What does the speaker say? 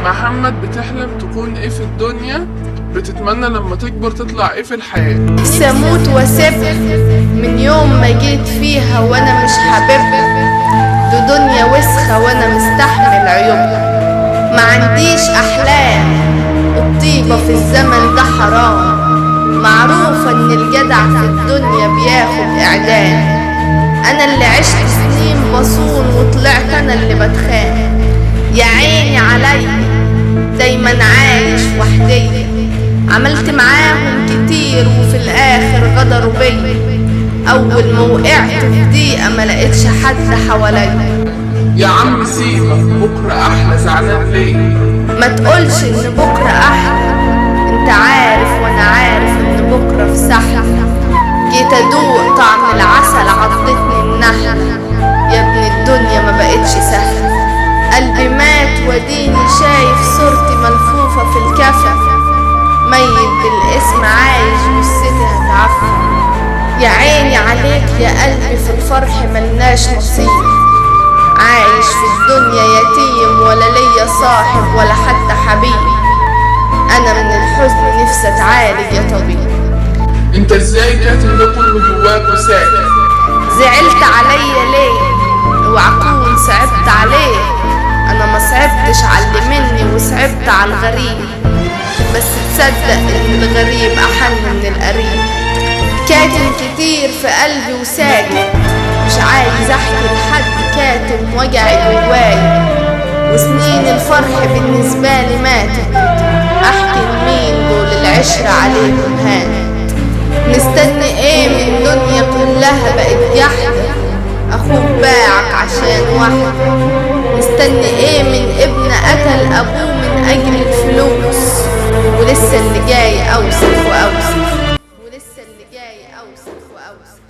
محمد، بتحلم تكون ايه في الدنيا؟ بتتمنى لما تكبر تطلع ايه في الحياة؟ نفسي اموت واسيبها من يوم ما جيت فيها وانا مش حاببها. دي دنيا وسخة وانا مستحمل عيوبها. ما عنديش احلام، الطيبة في الزمن ده حرام. معروفة ان الجدع في الدنيا بياخد اعدام. انا اللي عشت سنين بصون وطلعت انا اللي بتخان. يا عيني عليا دايما عايش وحدي. عملت معاهم كتير وفي الاخر غدروا بيا. اول ما وقعت في ضيقة ما لقيتش حد حواليا. يا عم سيبك، بكرة احلى، زعلان ليه؟ ما تقولش ان بكرة احلى، انت عارف وانا عارف ان بكرة في سحلة. جيت ادوق طعم العسل عضتني النحلة. يا ابن الدنيا ما بقتش سهلة. قلبي مات وديني شايف صورتي ملفوفة في الكفن. ميت بالاسم عايش جثتي هتعفن. يا عيني عليك يا قلبي في الفرح ملناش نصيب. عايش في الدنيا يتيم ولا ليا صاحب ولا حتى حبيب. انا من الحزن نفسي اتعالج يا طبيب. انت ازاي كاتم ده كله جواك وساكت؟ زعلت عليا ليه؟ اوعى اكون صعبت عليه. انا ما صعبتش على اللي مني وصعبت على الغريب. بس تصدق ان الغريب احن من القريب. كاتم كتير في قلبي وساكت، مش عايز احكي لحد كاتم وجعي جواي. وسنين الفرح بالنسبة لي ماتت، احكي لمين دول العشرة عليهم هانت. مستني ايه من دنيا كلها بقت جحدة. اخوك باعك عشان واحدة. مستني ايه من ابن قتل ابوه من اجل الفلوس. ولسه اللي جاي اوسخ واوسخ. ولسه اللي جاي اوسخ واوسخ.